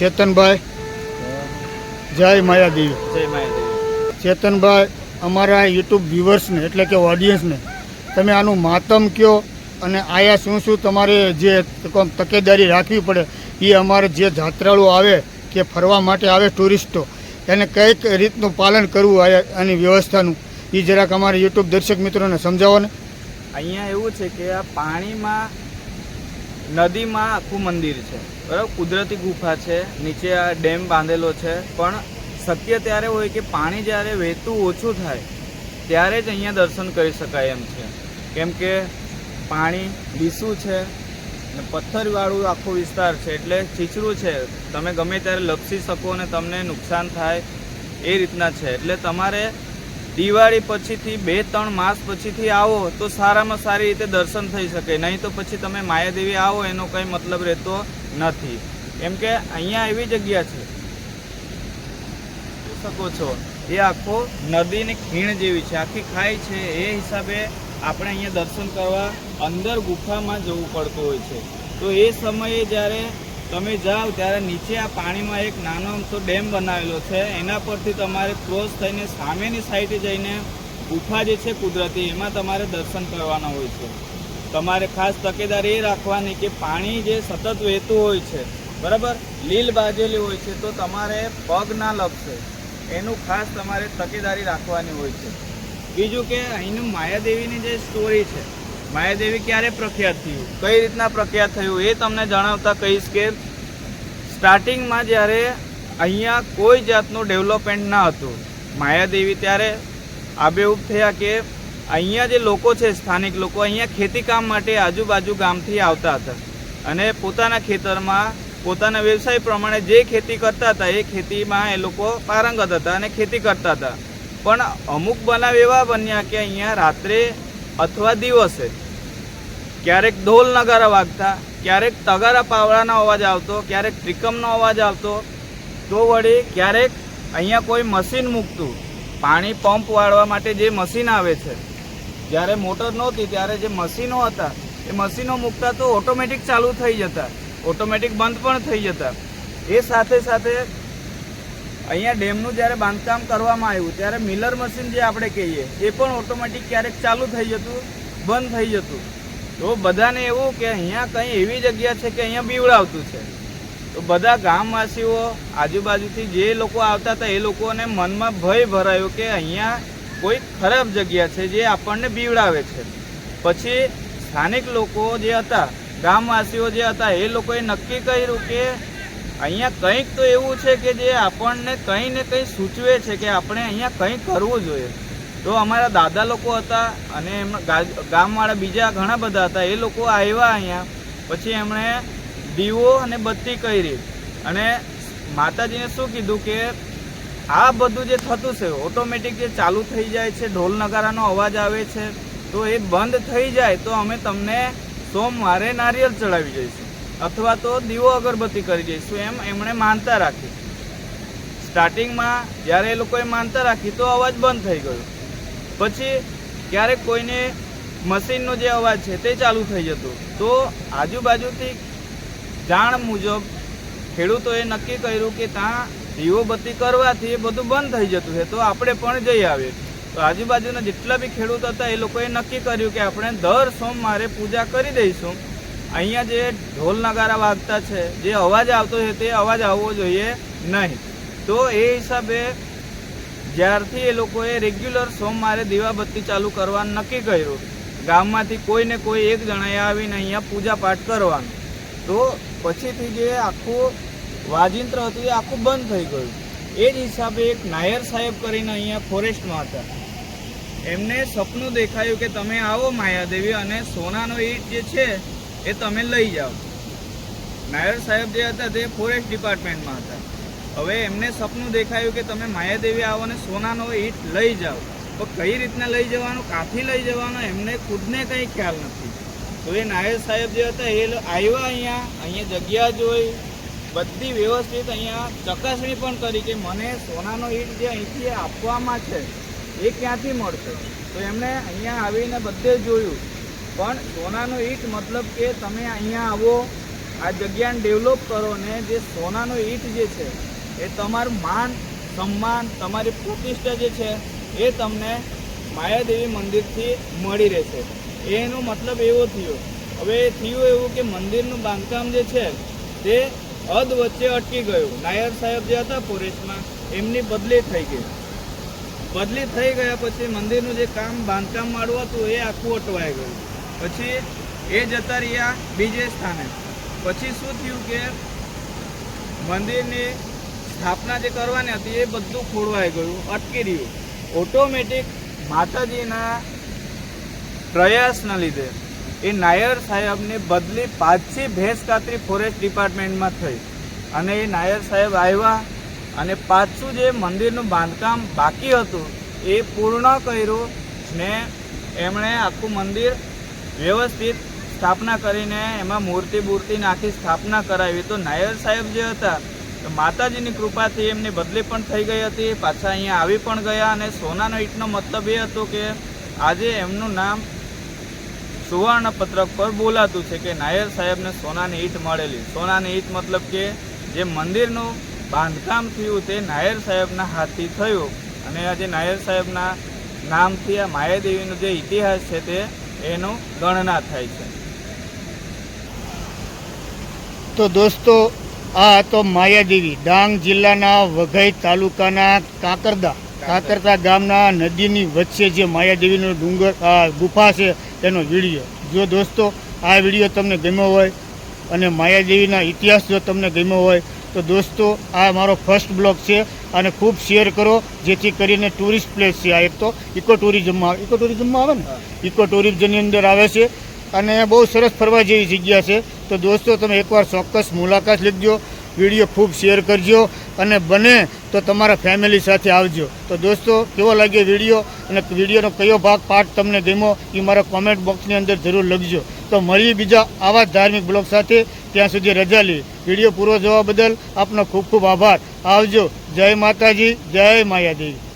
ચેતનભાઈ જય માયાદેવી। જય માયાદેવી। ચેતનભાઈ, અમારા યુટ્યુબ વ્યુઅર્સને એટલે કે ઓડિયન્સને તમે આનું માતમ કહો અને આયા શું શું તમારે જે તકેદારી રાખવી પડે એ અમારે જે જાત્રાળુ આવે કે ફરવા માટે આવે ટુરિસ્ટો એને કઈક રીતનું પાલન કરવું આની વ્યવસ્થાનું એ જરાક અમારે યુટ્યુબ દર્શક મિત્રોને સમજાવો ને। અહીંયા એવું છે કે આ પાણીમાં નદીમાં આખું મંદિર છે, બરાબર, કુદરતી ગુફા છે, નીચે આ ડેમ બાંધેલો છે, પણ શક્ય ત્યારે હોય કે પાણી જ્યારે વહેતું ઓછું થાય ત્યારે જ અહીંયા દર્શન કરી શકાય એમ છે, કેમ કે પાણી લીસું છે અને પથ્થરવાળું આખો વિસ્તાર છે, એટલે ચીચરું છે, તમે ગમે ત્યારે લપસી શકો અને તમને નુકસાન થાય એ રીતના છે। એટલે તમારે દિવાળી પછીથી 2-3 માસ પછીથી આવો તો સારામાં સારી રીતે દર્શન થઈ શકે, નહીં તો પછી તમે માયાદેવી આવો એનો કંઈ મતલબ રહેતો નથી, કેમ કે અહીંયા એવી જગ્યા છે જોઈ શકો છો એ આખો નદીની ખીણ જેવી છે, આખી ખાઈ છે, એ હિસાબે આપણે અહીંયા દર્શન કરવા અંદર ગુફામાં જવું પડતું હોય છે। તો એ સમયે જ્યારે તમે જાઓ ત્યારે નીચે આ પાણીમાં એક નાનો અમથો ડેમ બનાવેલો છે, એના પરથી તમારે ક્રોસ થઈને સામેની સાઈડે જઈને ગુફા જે છે કુદરતી એમાં તમારે દર્શન કરવાના હોય છે। તમારે ખાસ તકેદારી એ રાખવાની કે પાણી જે સતત વહેતું હોય છે, બરાબર, લીલ બાજેલી હોય છે, તો તમારે પગ ના લપસે એનું ખાસ તમારે તકેદારી રાખવાની હોય છે। બીજું કે અહીંનું માયાદેવીની જે સ્ટોરી છે, માયાદેવી ક્યારે પ્રખ્યાત થયું, કઈ રીતના પ્રખ્યાત થયું એ તમને જણાવતા કહીશ કે સ્ટાર્ટિંગમાં જ્યારે અહીંયા કોઈ જાતનું ડેવલપમેન્ટ ના હતું, માયાદેવી ત્યારે આબેહૂબ થયા કે અહીંયા જે લોકો છે સ્થાનિક લોકો અહીંયા ખેતી કામ માટે આજુબાજુ ગામથી આવતા હતા અને પોતાના ખેતરમાં પોતાના વ્યવસાય પ્રમાણે જે ખેતી કરતા હતા એ ખેતીમાં એ લોકો પારંગત હતા અને ખેતી કરતા હતા, પણ અમુક બનાવ એવા બન્યા કે અહીંયા રાત્રે અથવા દિવસે ક્યારેક ઢોલ નગારા વાગતા, ક્યારેક તગારા પાવડાનો અવાજ આવતો, ક્યારેક ત્રિકમનો અવાજ આવતો, તો વળી ક્યારેક અહીંયા કોઈ મશીન મૂકતું, પાણી પંપ વાળવા માટે જે મશીન આવે છે, જ્યારે મોટર નહોતી ત્યારે જે મશીનો હતા એ મશીનો મૂકતા તો ઓટોમેટિક ચાલુ થઈ જતા, ઓટોમેટિક બંધ પણ થઈ જતા। એ સાથે સાથે અહીંયા ડેમનું જ્યારે બાંધકામ કરવામાં આવ્યું ત્યારે મિલર મશીન જે આપણે કહીએ એ પણ ઓટોમેટિક ક્યારેક ચાલુ થઈ જતું, બંધ થઈ જતું। તો બધાને એવું કે અહીંયા કંઈ એવી જગ્યા છે કે અહીંયા બીવડાવતું છે, તો બધા ગામવાસીઓ આજુબાજુથી જે લોકો આવતા હતા એ લોકોને મનમાં ભય ભરાયો કે અહીંયા કોઈ ખરાબ જગ્યા છે જે આપણને બીવડાવે છે। પછી સ્થાનિક લોકો જે હતા, ગામવાસીઓ જે હતા, એ લોકોએ નક્કી કર્યું કે અહીંયા કંઈક તો એવું છે કે જે આપણને કંઈ ને કંઈ સૂચવે છે કે આપણે અહીંયા કંઈ કરવું જોઈએ। તો અમારા દાદા લોકો હતા અને ગામવાળા બીજા ઘણા બધા હતા, એ લોકો આવ્યા અહીંયા, પછી એમણે દીવો અને બત્તી કરી અને માતાજીને શું કીધું કે આ બધું જે થતું છે ઓટોમેટિક જે ચાલુ થઈ જાય છે, ઢોલ નગારાનો અવાજ આવે છે, તો એ બંધ થઈ જાય તો અમે તમને સોમવારે નારિયેળ ચડાવી જઈશું અથવા તો દીવો અગરબત્તી કરી જઈશું, એમ એમણે માનતા રાખી। સ્ટાર્ટિંગમાં જ્યારે એ લોકોએ માનતા રાખી તો અવાજ બંધ થઈ ગયો, પછી ક્યારેક કોઈને મશીનનો જે અવાજ છે તે ચાલુ થઈ જતો, તો આજુબાજુથી જાણ મુજબ ખેડૂતોએ નક્કી કર્યું કે ત્યાં દીવો બત્તી કરવાથી એ બધું બંધ થઈ જતું છે, તો આપણે પણ જઈ આવીએ। તો આજુબાજુના જેટલા બી ખેડૂત હતા એ લોકોએ નક્કી કર્યું કે આપણે દર સોમવારે પૂજા કરી દઈશું, અહીંયા જે ઢોલ નગારા વાગતા છે, જે અવાજ આવતો છે તે અવાજ આવવો જોઈએ નહીં। તો એ હિસાબે જ્યારથી એ લોકોએ રેગ્યુલર સોમવારે દીવાબત્તી ચાલુ કરવાનું નક્કી કર્યું, ગામમાંથી કોઈને કોઈ એક જણાએ આવીને અહીંયા પૂજા પાઠ કરવાનું, તો પછીથી જે આખું વાજિંત્ર હતું એ આખું બંધ થઈ ગયું। એ જ હિસાબે એક નાયર સાહેબ કરીને અહીંયા ફોરેસ્ટમાં હતા, એમને સપનું દેખાયું કે તમે આવો માયાદેવી અને સોનાનો ઈંટ જે છે એ તમે લઈ જાઓ। નાયર સાહેબ જે હતા તે ફોરેસ્ટ ડિપાર્ટમેન્ટમાં હતા, હવે એમને સપનું દેખાયું કે તમે માયાદેવી આવો અને સોનાનો ઈંટ લઈ જાઓ, તો કઈ રીતના લઈ જવાનું, કાથી લઈ જવાનું એમને ખુદને કંઈ ખ્યાલ નથી। તો એ નાયર સાહેબ જે હતા એ આવ્યા અહીંયા જગ્યા જોઈ, બધી વ્યવસ્થિત અહીંયા ચકાસણી પણ કરી કે મને સોનાનો ઈંટ જે અહીંથી આપવામાં છે એ ક્યાંથી મળશે, તો એમણે અહીંયા આવીને બધે જોયું, પણ સોનાનો ઈંટ મતલબ કે તમે અહીંયા આવો આ જગ્યાને ડેવલપ કરો ને જે સોનાનો ઈંટ જે છે એ તમારું માન સન્માન તમારી પ્રતિષ્ઠા જે છે એ તમને માયાદેવી મંદિરથી મળી રહેશે. એનો મતલબ એવો થયો. હવે થયું એવું કે મંદિરનું બાંધકામ જે છે તે અધ વચ્ચે અટકી ગયું. નાયર સાહેબ જે હતા ફોરેસ્ટમાં એમની બદલી થઈ ગઈ. બદલી થઈ ગયા પછી મંદિરનું જે બાંધકામ વાળું હતું એ આખું અટવાઈ ગયું. પછી એ જતા રહ્યા બીજે સ્થાને. પછી શું થયું કે મંદિરની સ્થાપના જે કરવાની હતી એ બધું ખોરવાઈ ગયું, અટકી રહ્યું. ઓટોમેટિક માતાજીના પ્રયાસના લીધે એ નાયર સાહેબની બદલી પાછી ભેંસ કાતરી ફોરેસ્ટ ડિપાર્ટમેન્ટમાં થઈ અને એ નાયર સાહેબ આવ્યા અને પાછું જે મંદિરનું બાંધકામ બાકી હતું એ પૂર્ણ કર્યું ને એમણે આખું મંદિર વ્યવસ્થિત સ્થાપના કરીને એમાં મૂર્તિ નાખી સ્થાપના કરાવી. તો નાયર સાહેબ જે હતા તો માતાજીની કૃપાથી એમની બદલી પણ થઈ ગઈ હતી, પાછા અહીંયા આવી પણ ગયા. અને સોનાનો ઈંટનો મતલબ એ હતો કે આજે એમનું નામ સુવર્ણ પત્રક પર બોલાતું છે કે નાયર સાહેબને સોનાની ઈંટ મળેલી. સોનાની ઈંટ મતલબ કે જે મંદિરનું બાંધકામ થયું તે નાયર સાહેબના હાથથી થયું અને આજે નાયર સાહેબના નામથી આ માયાદેવીનો જે ઇતિહાસ છે તે એનું ગણના થાય છે. તો દોસ્તો, આ હતો માયાદેવી, ડાંગ જિલ્લાના વઘઈ તાલુકાના કાકરતા ગામના નદીની વચ્ચે જે માયાદેવીનો ડુંગર ગુફા છે એનો વિડીયો. જો દોસ્તો આ વિડીયો તમને ગમ્યો હોય અને માયાદેવીના ઇતિહાસ જો તમને ગમ્યો હોય તો દોસ્તો આ મારો ફર્સ્ટ બ્લોગ છે અને ખૂબ શેર કરો જેથી કરીને ટુરિસ્ટ પ્લેસ છે. આ એક તો ઇકો ટુરિઝમમાં આવે ને, ઇકો ટુરિઝમની અંદર આવે છે અને બહુ સરસ ફરવા જેવી જગ્યા છે. તો દોસ્તો તમે એકવાર ચોક્કસ મુલાકાત લેજો, વિડીયો ખૂબ શેર કરજો અને બને તો તમારા ફેમિલી સાથે આવજો. તો દોસ્તો કેવો લાગ્યો વિડીયો અને વિડીયોનો કયો પાર્ટ તમને ગમ્યો એ મારા કોમેન્ટ બોક્સની અંદર જરૂર લખજો. તો મળીએ બીજા આવા ધાર્મિક બ્લોગ સાથે. ત્યાં સુધી રજા લઈએ. વિડીયો પૂરો જોવા બદલ આપનો ખૂબ ખૂબ આભાર. આવજો. જય માતાજી, જય માયાદેવી.